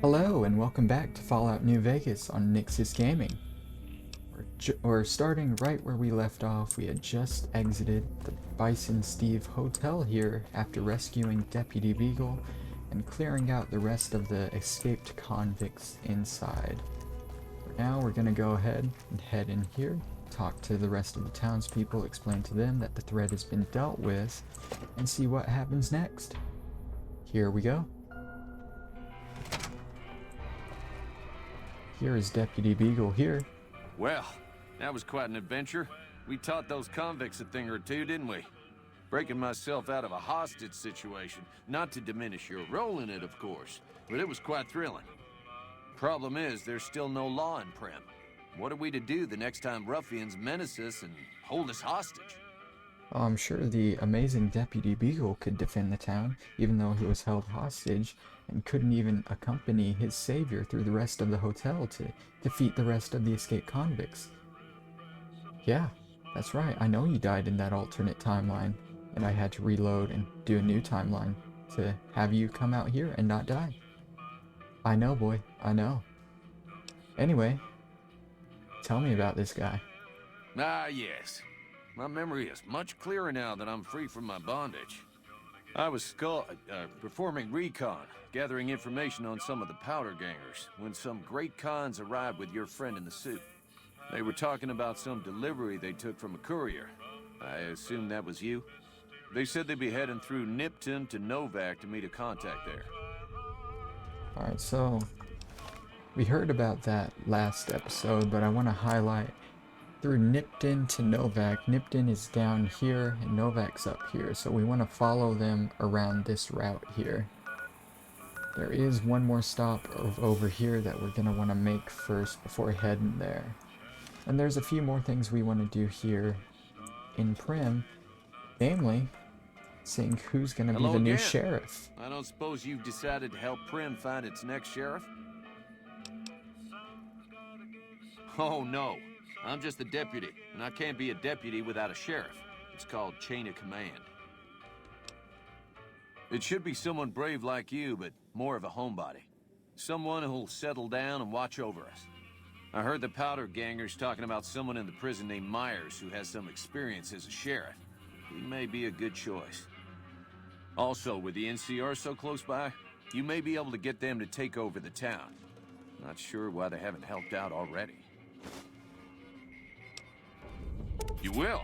Hello and welcome back to Fallout New Vegas on Nyxus Gaming. We're starting right where we left off. We had just exited the Bison Steve Hotel here after rescuing Deputy Beagle and clearing out the rest of the escaped convicts inside. For now, we're going to go ahead and head in here, talk to the rest of the townspeople, explain to them that the threat has been dealt with, and see what happens next. Here we go. Here is Deputy Beagle here. Well, that was quite an adventure. We taught those convicts a thing or two, didn't we? Breaking myself out of a hostage situation. Not to diminish your role in it, of course, but it was quite thrilling. Problem is, there's still no law in Primm. What are we to do the next time ruffians menace us and hold us hostage? I'm sure the amazing Deputy Beagle could defend the town, even though he was held hostage, and couldn't even accompany his savior through the rest of the hotel to defeat the rest of the escaped convicts. Yeah, that's right, I know you died in that alternate timeline, and I had to reload and do a new timeline to have you come out here and not die. I know, boy, I know. Anyway, tell me about this guy. Ah, yes. My memory is much clearer now that I'm free from my bondage. I was performing recon, gathering information on some of the powder gangers, when some great cons arrived with your friend in the suit. They were talking about some delivery they took from a courier. I assume that was you? They said they'd be heading through Nipton to Novak to meet a contact there. Alright, so we heard about that last episode, but I want to highlight through Nipton to Novak. Nipton is down here and Novak's up here, so we want to follow them around this route here. There is one more stop over here that we're going to want to make first before heading there. And there's a few more things we want to do here in Primm, namely seeing who's going to be the new sheriff. I don't suppose you've decided to help Primm find its next sheriff? Oh no. I'm just a deputy, and I can't be a deputy without a sheriff. It's called chain of command. It should be someone brave like you, but more of a homebody. Someone who'll settle down and watch over us. I heard the powder gangers talking about someone in the prison named Myers who has some experience as a sheriff. He may be a good choice. Also, with the NCR so close by, you may be able to get them to take over the town. Not sure why they haven't helped out already. You will?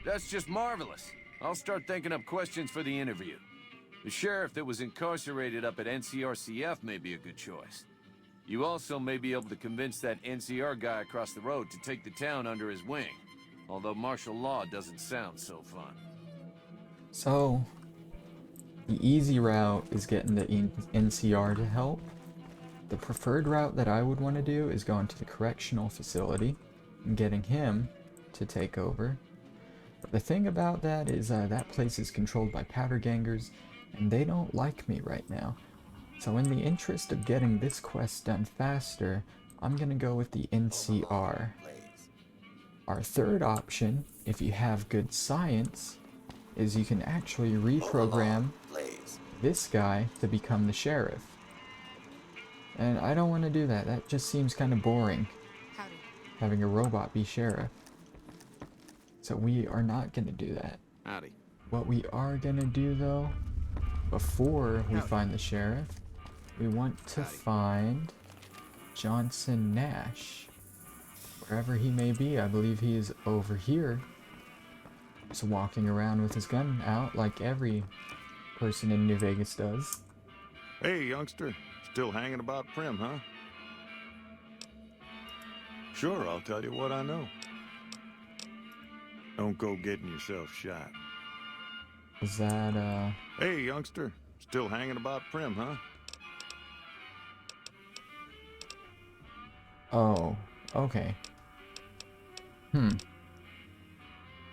That's just marvelous. I'll start thinking up questions for the interview. The sheriff that was incarcerated up at NCRCF may be a good choice. You also may be able to convince that NCR guy across the road to take the town under his wing. Although martial law doesn't sound so fun. So, the easy route is getting the NCR to help. The preferred route that I would want to do is going to the correctional facility and getting him to take over. But the thing about that is that place is controlled by powder gangers, and they don't like me right now. So in the interest of getting this quest done faster, I'm gonna go with the NCR. Our third option, if you have good science, is you can actually reprogram this guy to become the sheriff. And I don't want to do that. That just seems kind of boring, having a robot be sheriff. So we are not going to do that. Howdy. What we are going to do, though, before we find the sheriff, we want to find Johnson Nash. Wherever he may be, I believe he is over here. Just walking around with his gun out like every person in New Vegas does. Hey, youngster. Still hanging about Primm, huh? Sure, I'll tell you what I know. Don't go getting yourself shot. Is that, Hey, youngster. Still hanging about Primm, huh? Oh, okay.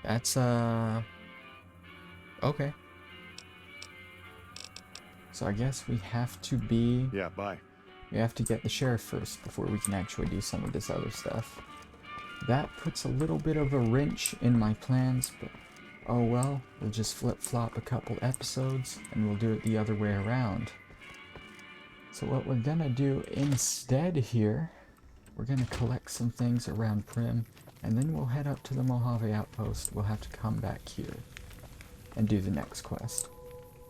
That's, okay. So I guess we have to be... Yeah, bye. We have to get the sheriff first before we can actually do some of this other stuff. That puts a little bit of a wrench in my plans, but oh well, we'll just flip-flop a couple episodes and we'll do it the other way around. So what we're gonna do instead here, we're gonna collect some things around Primm, and then we'll head up to the Mojave Outpost. We'll have to come back here and do the next quest.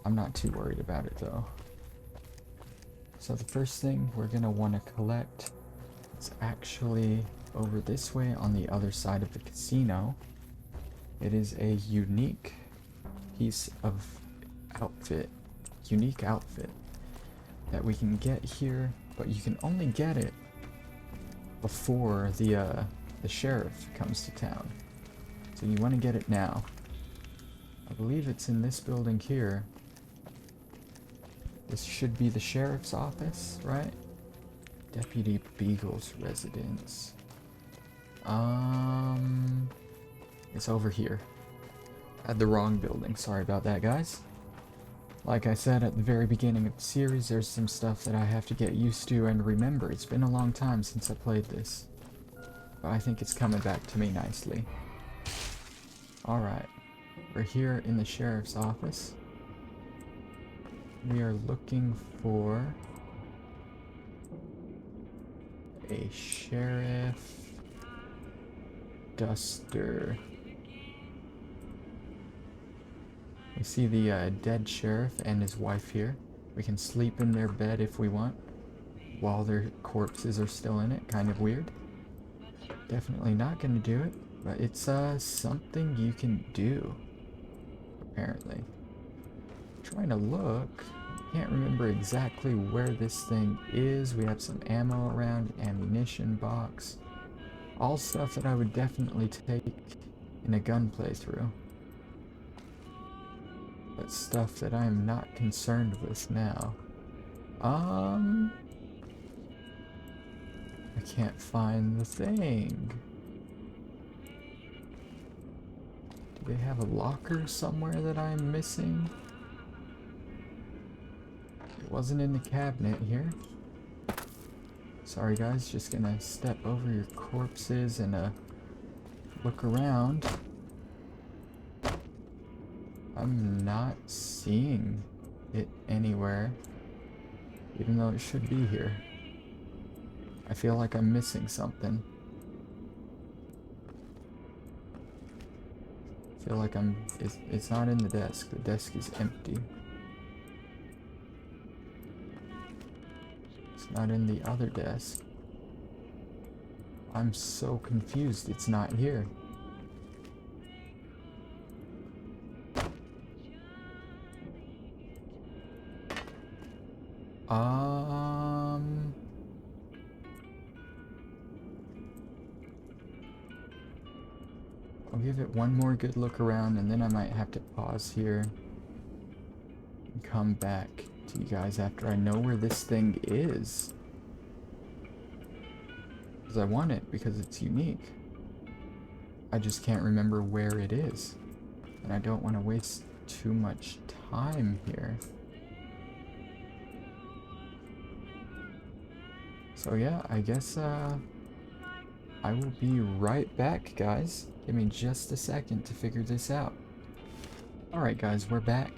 I'm not too worried about it though. So the first thing we're gonna want to collect is actually over this way on the other side of the casino. It is a unique piece of unique outfit that we can get here, but you can only get it before the sheriff comes to town. So you want to get it now. I believe it's in this building here. This should be the sheriff's office, right? Deputy Beagle's residence. It's over here. I had the wrong building. Sorry about that, guys. Like I said at the very beginning of the series, there's some stuff that I have to get used to and remember. It's been a long time since I played this, but I think it's coming back to me nicely. Alright, we're here in the sheriff's office. We are looking for a sheriff duster. We see the dead sheriff and his wife here. We can sleep in their bed if we want, while their corpses are still in it. Kind of weird. Definitely not gonna do it, but it's something you can do, apparently. Trying to look. Can't remember exactly where this thing is. We have some ammo around, ammunition box. All stuff that I would definitely take in a gun playthrough. But stuff that I am not concerned with now. I can't find the thing. Do they have a locker somewhere that I'm missing? It wasn't in the cabinet here. Sorry guys, just gonna step over your corpses and look around. I'm not seeing it anywhere, even though it should be here. I feel like I'm missing something. I feel like it's not in the desk. The desk is empty. It's not in the other desk. I'm so confused. It's not here. I'll give it one more good look around, and then I might have to pause here and come back to you guys after I know where this thing is. Because I want it, because it's unique. I just can't remember where it is. And I don't want to waste too much time here. So yeah, I guess I will be right back, guys. Give me just a second to figure this out. Alright guys, we're back.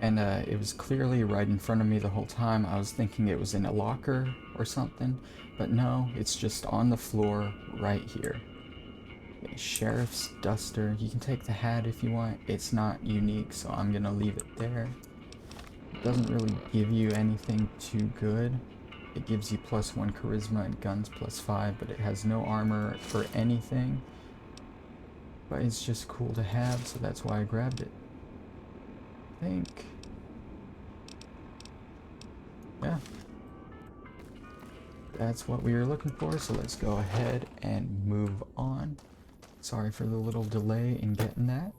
And it was clearly right in front of me the whole time. I was thinking it was in a locker or something, but no, it's just on the floor right here. A sheriff's duster. You can take the hat if you want. It's not unique, so I'm gonna leave it there. It doesn't really give you anything too good. It gives you +1 charisma and guns +5, but it has no armor for anything. But it's just cool to have, so that's why I grabbed it. I think. Yeah. That's what we were looking for, so let's go ahead and move on. Sorry for the little delay in getting that.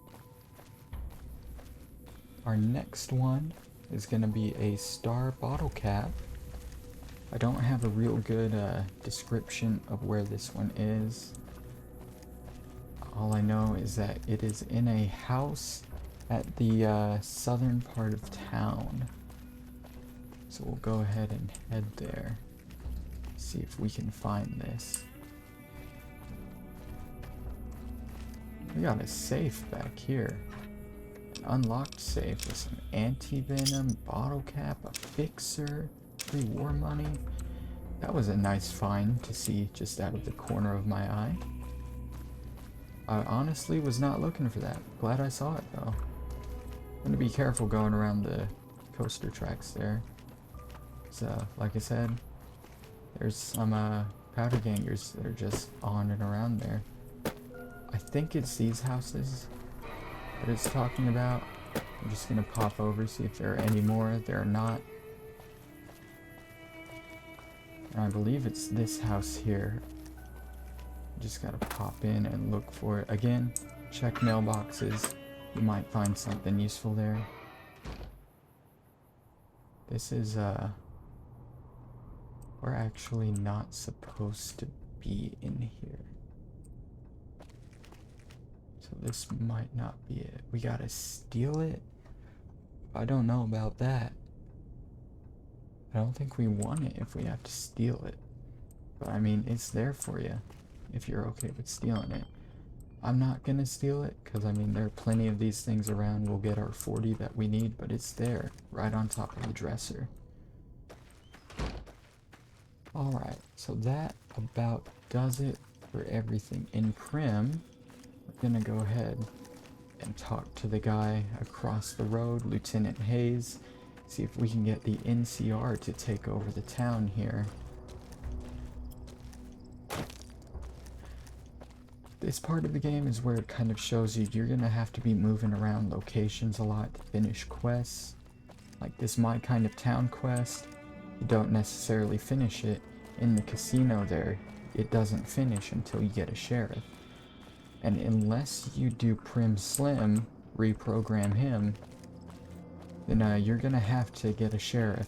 Our next one is going to be a star bottle cap. I don't have a real good description of where this one is. All I know is that it is in a house at the southern part of town. So we'll go ahead and head there. See if we can find this. We got a safe back here. An unlocked safe with some anti-venom, bottle cap, a fixer, free war money. That was a nice find to see just out of the corner of my eye. I honestly was not looking for that. Glad I saw it though. I'm gonna be careful going around the coaster tracks there. So, like I said, there's some powder gangers that are just on and around there. I think it's these houses that it's talking about. I'm just gonna pop over, see if there are any more. There are not. And I believe it's this house here. Just gotta pop in and look for it. Again, check mailboxes. You might find something useful there. This is, we're actually not supposed to be in here. So this might not be it. We gotta steal it? I don't know about that. I don't think we want it if we have to steal it. But I mean, it's there for you if you're okay with stealing it. I'm not gonna steal it because I mean, there are plenty of these things around. We'll get our 40 that we need, but it's there right on top of the dresser. Alright, so that about does it for everything in Primm. We're gonna go ahead and talk to the guy across the road, Lieutenant Hayes, see if we can get the NCR to take over the town here. This part of the game is where it kind of shows you you're gonna have to be moving around locations a lot to finish quests. Like this My Kind of Town quest, you don't necessarily finish it in the casino there. It doesn't finish until you get a sheriff. And unless you do Primm Slim, reprogram him, then you're gonna have to get a sheriff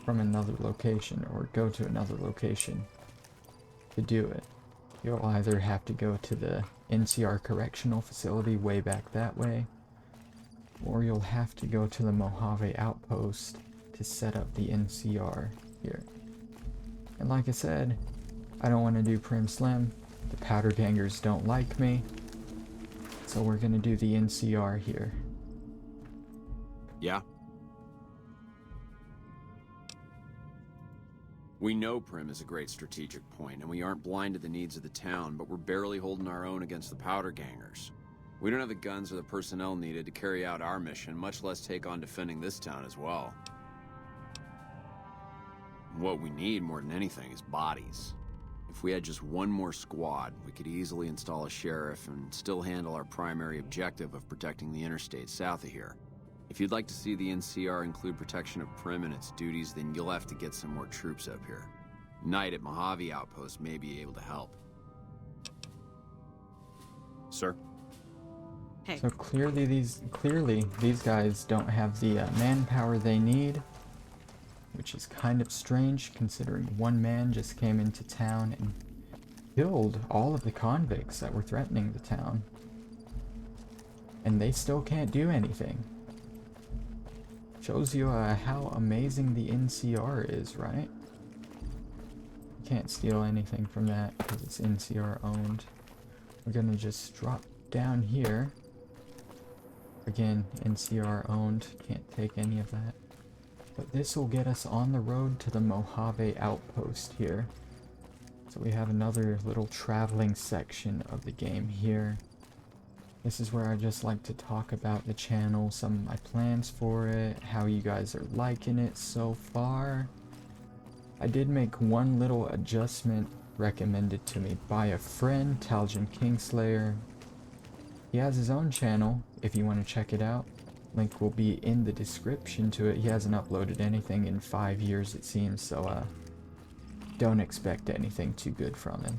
from another location or go to another location to do it. You'll either have to go to the NCR correctional facility way back that way, or you'll have to go to the Mojave Outpost to set up the NCR here. And like I said, I don't want to do Primm Slim. The powder gangers don't like me, so we're gonna do the NCR here. Yeah? We know Primm is a great strategic point, and we aren't blind to the needs of the town, but we're barely holding our own against the powder gangers. We don't have the guns or the personnel needed to carry out our mission, much less take on defending this town as well. What we need more than anything is bodies. If we had just one more squad, we could easily install a sheriff and still handle our primary objective of protecting the interstate south of here. If you'd like to see the NCR include protection of Primm and its duties, then you'll have to get some more troops up here. Knight at Mojave Outpost may be able to help. Sir? Hey. So clearly these guys don't have the manpower they need, which is kind of strange considering one man just came into town and killed all of the convicts that were threatening the town. And they still can't do anything. Shows you how amazing the NCR is, right? You can't steal anything from that because it's NCR owned. We're gonna just drop down here. Again, NCR owned, can't take any of that. But this will get us on the road to the Mojave Outpost here. So we have another little traveling section of the game here. This is where I just like to talk about the channel, some of my plans for it, how you guys are liking it so far. I did make one little adjustment recommended to me by a friend, Taljan Kingslayer. He has his own channel if you want to check it out. Link will be in the description to it. He hasn't uploaded anything in 5 years it seems, so don't expect anything too good from him.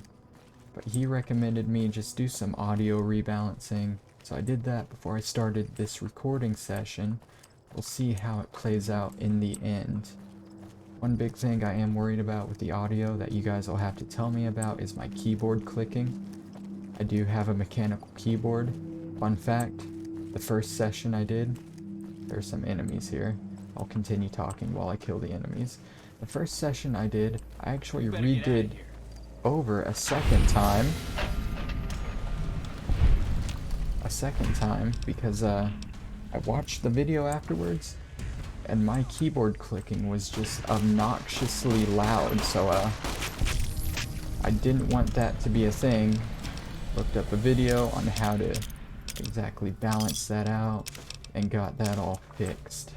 But he recommended me just do some audio rebalancing, so I did that before I started this recording session. We'll see how it plays out in the end. One big thing I am worried about with the audio that you guys will have to tell me about is my keyboard clicking. I do have a mechanical keyboard. Fun fact, the first session I did, there's some enemies here. I'll continue talking while I kill the enemies. The first session I did, I actually redid over a second time because I watched the video afterwards and my keyboard clicking was just obnoxiously loud, so I didn't want that to be a thing. Looked up a video on how to exactly balance that out and got that all fixed.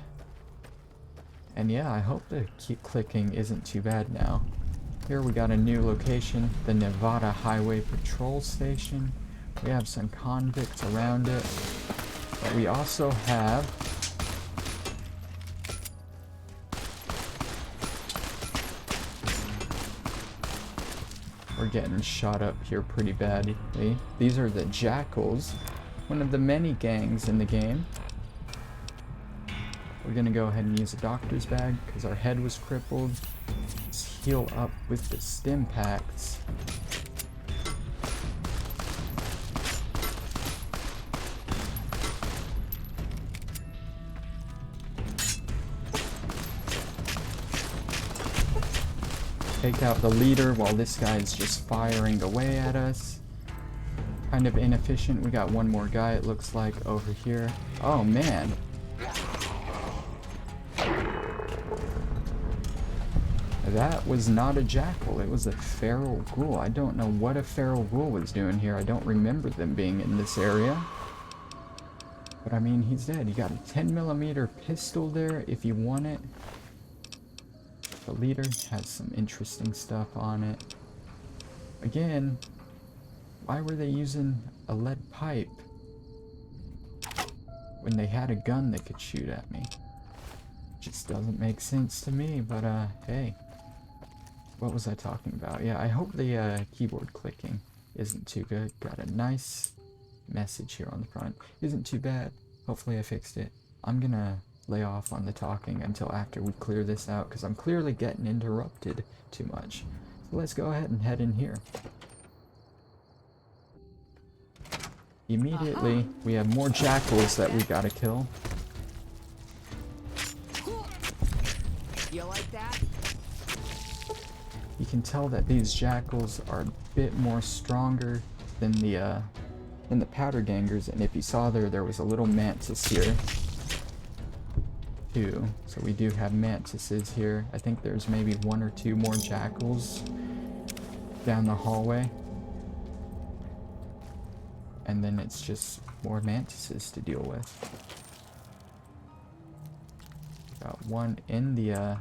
And yeah, I hope the keep clicking isn't too bad now. Here we got a new location, the Nevada Highway Patrol Station. We have some convicts around it, but we also have we're getting shot up here pretty badly. These are the Jackals, one of the many gangs in the game. We're gonna go ahead and use a doctor's bag because our head was crippled. Let's heal up with the stim packs. Take out the leader while this guy is just firing away at us. Kind of inefficient. We got one more guy, it looks like, over here. Oh man. That was not a jackal, it was a feral ghoul. I don't know what a feral ghoul was doing here. I don't remember them being in this area. But I mean, he's dead. You got a 10mm pistol there if you want it. The leader has some interesting stuff on it. Again, why were they using a lead pipe when they had a gun that could shoot at me? Just doesn't make sense to me, but hey. What was I talking about? Yeah, I hope the keyboard clicking isn't too good. Got a nice message here on the front. Isn't too bad. Hopefully I fixed it. I'm gonna lay off on the talking until after we clear this out, because I'm clearly getting interrupted too much. So let's go ahead and head in here. Immediately, we have more jackals that we gotta kill. You like that? You can tell that these jackals are a bit more stronger than the powder gangers, and if you saw there was a little mantis here too. So we do have mantises here. I think there's maybe one or two more jackals down the hallway. And then it's just more mantises to deal with. Got one in the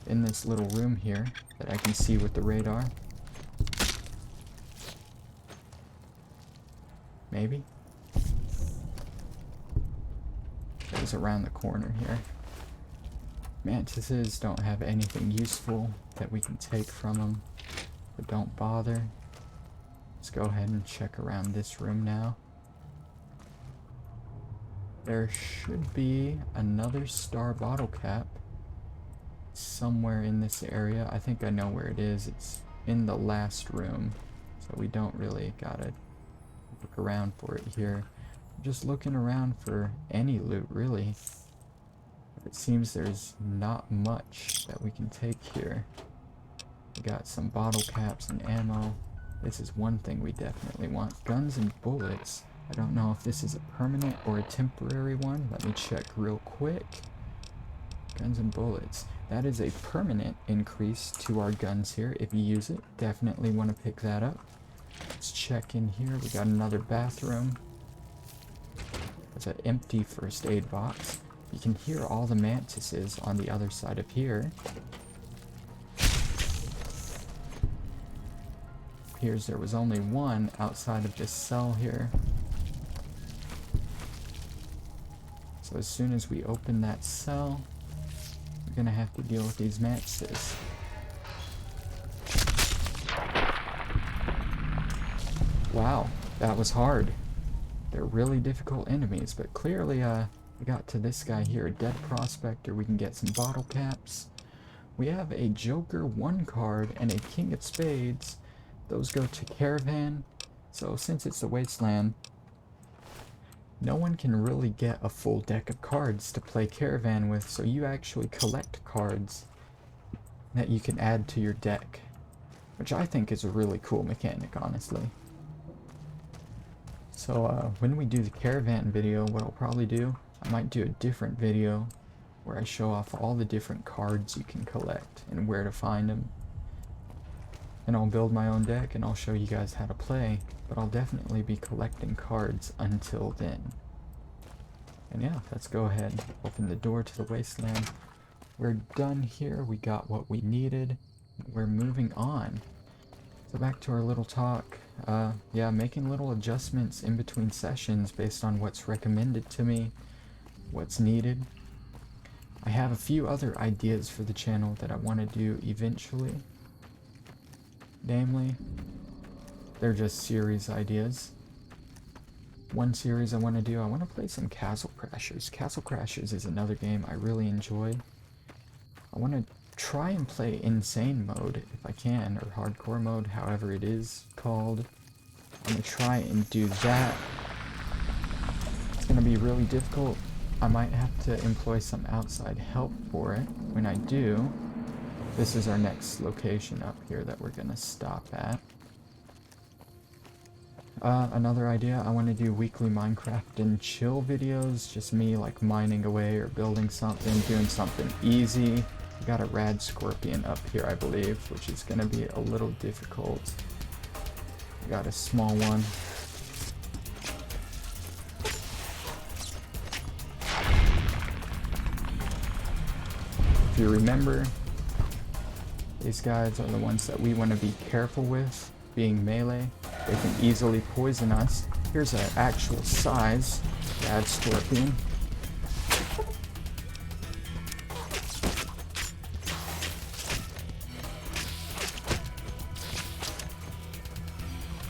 in this little room here that I can see with the radar. Maybe. It was around the corner here. Mantises don't have anything useful that we can take from them, but don't bother. Let's go ahead and check around this room now. There should be another star bottle cap somewhere in this area. I think I know where it is. It's in the last room, so we don't really gotta look around for it here. I'm just looking around for any loot, really. But it seems there's not much that we can take here. We got some bottle caps and ammo. This is one thing we definitely want. Guns and bullets. I don't know if this is a permanent or a temporary one. Let me check real quick. Guns and bullets. That is a permanent increase to our guns here. If you use it, definitely want to pick that up. Let's check in here. We got another bathroom. There's an empty first aid box. You can hear all the mantises on the other side of here. Appears there was only one outside of this cell here. So as soon as we open that cell, we're gonna have to deal with these mantises. Wow, that was hard. They're really difficult enemies, but clearly we got to this guy here, a dead prospector. We can get some bottle caps. We have a Joker 1 card and a King of Spades. Those go to Caravan. So since it's the Wasteland, no one can really get a full deck of cards to play Caravan with, so you actually collect cards that you can add to your deck, which I think is a really cool mechanic, honestly. So when we do the Caravan video, what I'll probably do, I might do a different video where I show off all the different cards you can collect and where to find them. And I'll build my own deck and I'll show you guys how to play, but I'll definitely be collecting cards until then. And yeah, let's go ahead and open the door to the wasteland. We're done here, we got what we needed, we're moving on. So back to our little talk. Yeah, making little adjustments in between sessions based on what's recommended to me, what's needed. I have a few other ideas for the channel that I want to do eventually. Namely, they're just series ideas. One series I want to do, I want to play some Castle Crashers. Castle Crashers is another game I really enjoy. I want to try and play Insane mode if I can, or Hardcore mode, however it is called. I'm going to try and do that. It's going to be really difficult. I might have to employ some outside help for it. When I do, this is our next location up here that we're going to stop at. Another idea, I want to do weekly Minecraft and chill videos, just me like mining away or building something, doing something easy. We got a rad scorpion up here, I believe, which is going to be a little difficult. We got a small one. If you remember, these guys are the ones that we want to be careful with, being melee. They can easily poison us. Here's an actual size rad scorpion.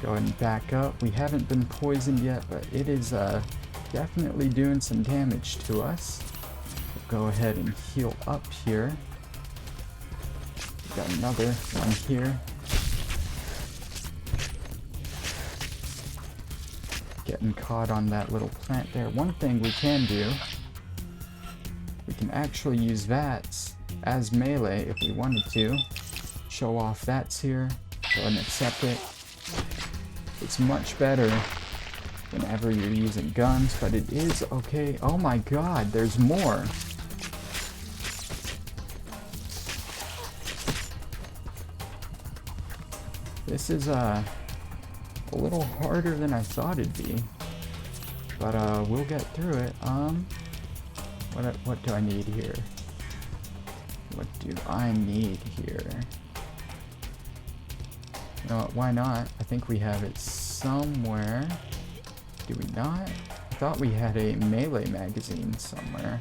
Go ahead and back up. We haven't been poisoned yet, but it is definitely doing some damage to us. We'll go ahead and heal up here. Got another one here. Getting caught on that little plant there. One thing we can do, we can actually use VATs as melee if we wanted to. Show off VATs here. Go ahead and accept it. It's much better whenever you're using guns, but it is okay. Oh my god, there's more. This is a little harder than I thought it'd be, but we'll get through it. What do I need here? What do I need here? You know what, why not? I think we have it somewhere. Do we not? I thought we had a melee magazine somewhere,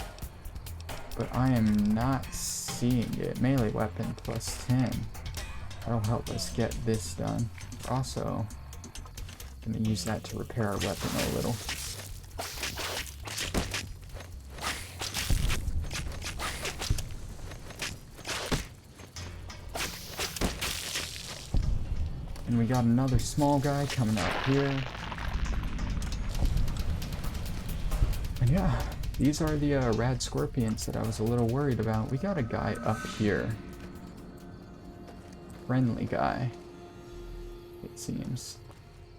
but I am not seeing it. Melee weapon plus 10. That'll help us get this done. Also, gonna use that to repair our weapon a little. And we got another small guy coming out here. And yeah, these are the rad scorpions that I was a little worried about. We got a guy up here. Friendly guy, it seems.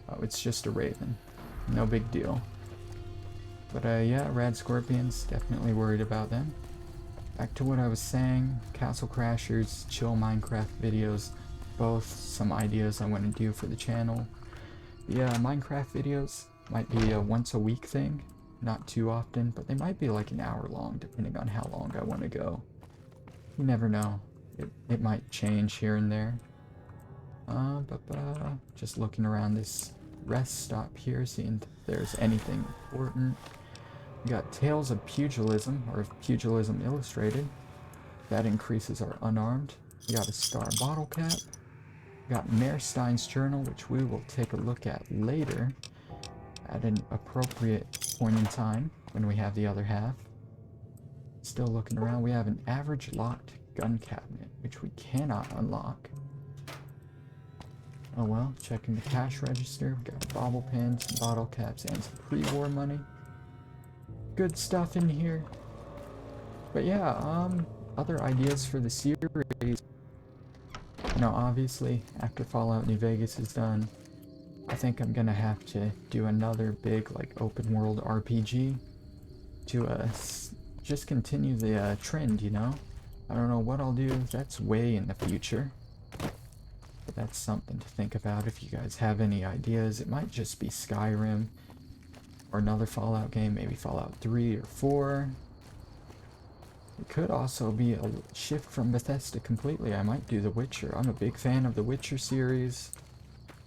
Oh, it's just a raven. No big deal. But yeah, rad scorpions, definitely worried about them. Back to what I was saying, Castle Crashers, chill Minecraft videos, both some ideas I want to do for the channel. Yeah, Minecraft videos might be a once a week thing, not too often, but they might be like an hour long, depending on how long I want to go. You never know. It might change here and there. Just looking around this rest stop here, seeing if there's anything important. We got Tales of Pugilism, or Pugilism Illustrated. That increases our unarmed. We got a star bottle cap. We got Merstein's Journal, which we will take a look at later at an appropriate point in time when we have the other half. Still looking around, we have an average locked gun cabinet, which we cannot unlock. Oh well, checking the cash register. We got bobble pins, some bottle caps, and some pre-war money. Good stuff in here. But yeah, other ideas for the series. You know, obviously, after Fallout New Vegas is done, I think I'm gonna have to do another big, like, open world RPG to just continue the trend, you know? I don't know what I'll do. That's way in the future. But that's something to think about if you guys have any ideas. It might just be Skyrim or another Fallout game, maybe Fallout 3 or 4. It could also be a shift from Bethesda completely. I might do The Witcher. I'm a big fan of the Witcher series.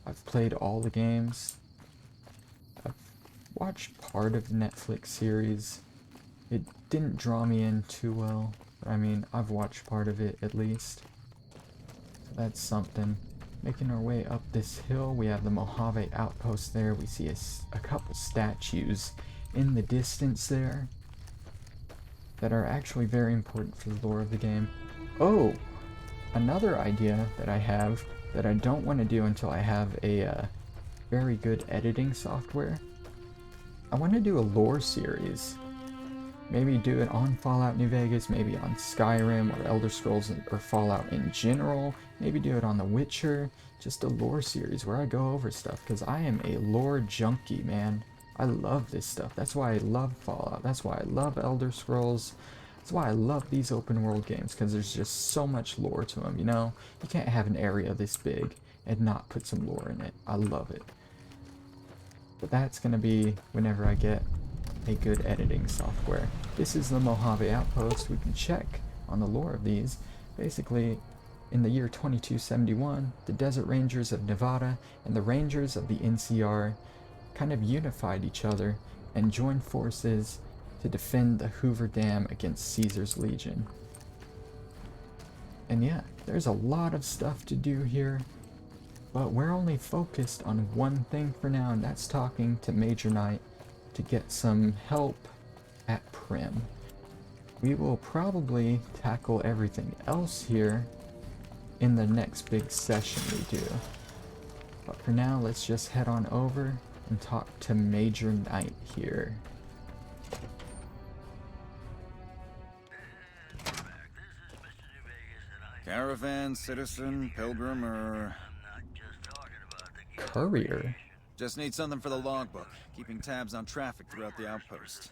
I've played all the games. I've watched part of the Netflix series. It didn't draw me in too well. But I mean, I've watched part of it at least. So that's something. Making our way up this hill, we have the Mojave Outpost there. We see a couple statues in the distance there that are actually very important for the lore of the game. Oh! Another idea that I have that I don't want to do until I have a very good editing software. I want to do a lore series. Maybe do it on Fallout New Vegas, maybe on Skyrim or Elder Scrolls or Fallout in general. Maybe do it on The Witcher. Just a lore series where I go over stuff, because I am a lore junkie, man. I love this stuff. That's why I love Fallout. That's why I love Elder Scrolls. That's why I love these open world games, because there's just so much lore to them, you know? You can't have an area this big and not put some lore in it. I love it. But that's going to be whenever I get a good editing software. This is the Mojave Outpost. We can check on the lore of these. Basically, in the year 2271, the Desert Rangers of Nevada and the Rangers of the NCR kind of unified each other and joined forces to defend the Hoover Dam against Caesar's Legion. And yeah, there's a lot of stuff to do here, but we're only focused on one thing for now, and that's talking to Major Knight to get some help at Primm. We will probably tackle everything else here in the next big session we do. But for now, let's just head on over and talk to Major Knight here. Caravan, citizen, pilgrim, or... Courier? Just need something for the logbook, keeping tabs on traffic throughout the outpost.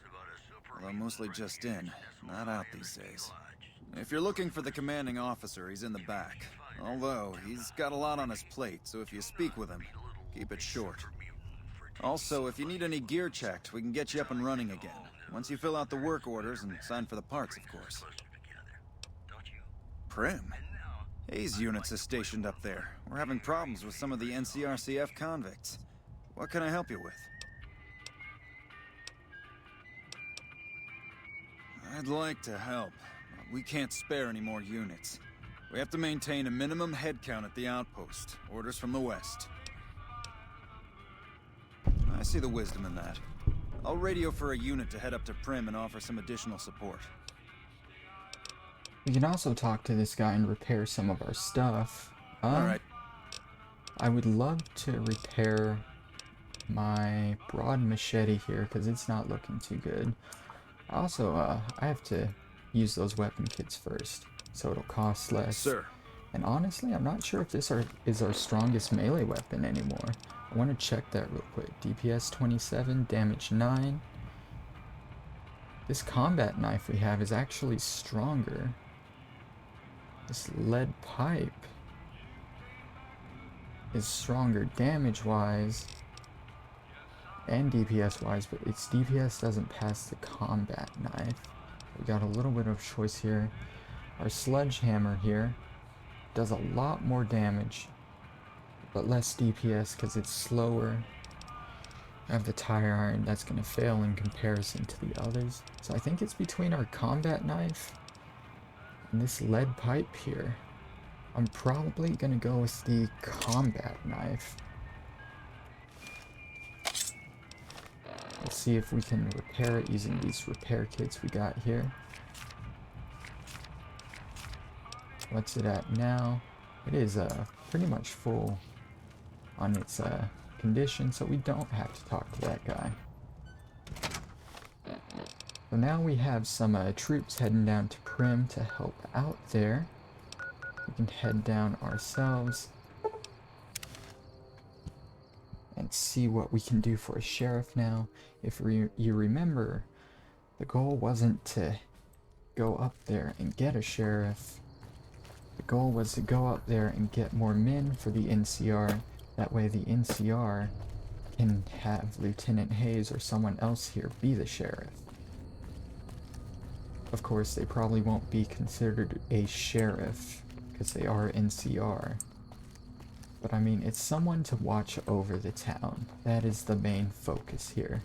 Although mostly just in, not out these days. If you're looking for the commanding officer, he's in the back. Although, he's got a lot on his plate, so if you speak with him, keep it short. Also, if you need any gear checked, we can get you up and running again. Once you fill out the work orders and sign for the parts, of course. Primm? Hayes units is stationed up there. We're having problems with some of the NCRCF convicts. What can I help you with? I'd like to help, but we can't spare any more units. We have to maintain a minimum headcount at the outpost. Orders from the west. I see the wisdom in that. I'll radio for a unit to head up to Primm and offer some additional support. We can also talk to this guy and repair some of our stuff. Alright. I would love to repair my broad machete here, because it's not looking too good. Also, I have to use those weapon kits first, so it'll cost less. Sir. And honestly, I'm not sure if this is our strongest melee weapon anymore. I want to check that real quick. DPS 27, damage 9. This combat knife we have is actually stronger. This lead pipe is stronger damage-wise and DPS-wise, but its DPS doesn't pass the combat knife. We got a little bit of choice here. Our sledgehammer here does a lot more damage, but less DPS because it's slower. I have the tire iron, that's going to fail in comparison to the others. So I think it's between our combat knife and this lead pipe here. I'm probably going to go with the combat knife. Let's see if we can repair it using these repair kits we got here. What's it at now? It is pretty much full on its condition, so we don't have to talk to that guy. So now we have some troops heading down to Primm to help out there. We can head down ourselves and see what we can do for a sheriff now. If you remember, the goal wasn't to go up there and get a sheriff. The goal was to go up there and get more men for the NCR. That way the NCR can have Lieutenant Hayes or someone else here be the sheriff. Of course, they probably won't be considered a sheriff because they are NCR. But I mean, it's someone to watch over the town. That is the main focus here.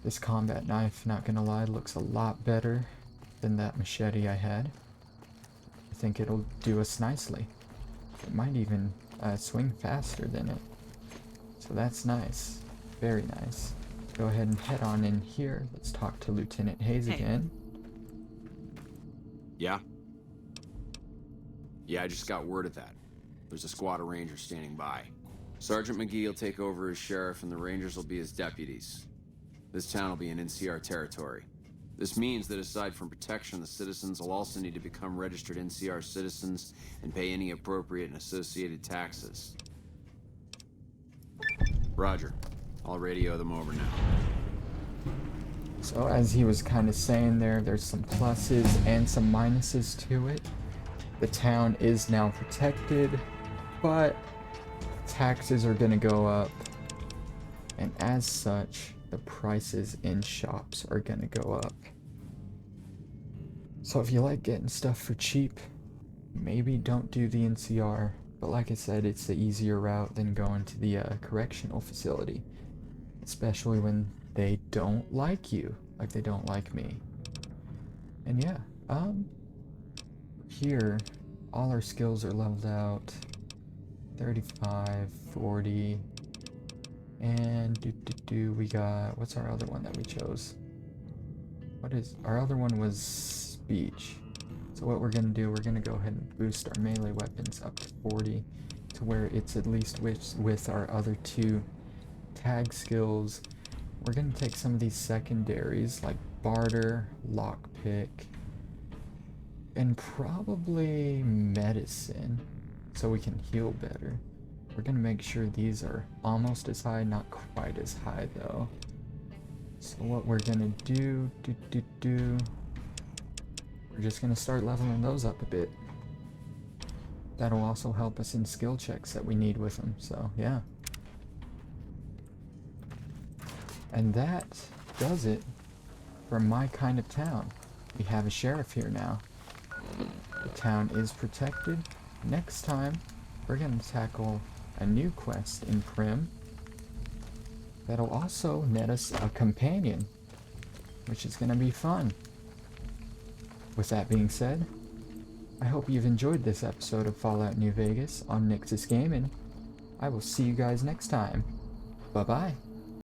This combat knife, not gonna lie, looks a lot better than that machete I had. I think it'll do us nicely. It might even swing faster than it. So that's nice. Very nice. Go ahead and head on in here. Let's talk to Lieutenant Hayes again. Yeah? Yeah, I just got word of that. There's a squad of rangers standing by. Sergeant McGee will take over as sheriff and the rangers will be his deputies. This town will be in NCR territory. This means that aside from protection, the citizens will also need to become registered NCR citizens and pay any appropriate and associated taxes. Roger. I'll radio them over now. So as he was kind of saying there, there's some pluses and some minuses to it. The town is now protected, but taxes are going to go up. And as such, the prices in shops are going to go up. So if you like getting stuff for cheap, maybe don't do the NCR. But like I said, it's the easier route than going to the correctional facility. Especially when they don't like you, like they don't like me. And yeah, here, all our skills are leveled out. 35, 40, and we got, what's our other one that we chose? What is, our other one was speech. So what we're gonna do, we're gonna go ahead and boost our melee weapons up to 40 to where it's at least with our other two tag skills. We're gonna take some of these secondaries like barter, lockpick, and probably medicine so we can heal better. We're gonna make sure these are almost as high, not quite as high though. So what we're gonna do, we're just gonna start leveling those up a bit. That'll also help us in skill checks that we need with them, so yeah. And that does it for my kind of town. We have a sheriff here now. The town is protected. Next time, we're gonna tackle a new quest in Primm that'll also net us a companion, which is gonna be fun. With that being said, I hope you've enjoyed this episode of Fallout New Vegas on Nyxus Gaming. I will see you guys next time. Bye-bye.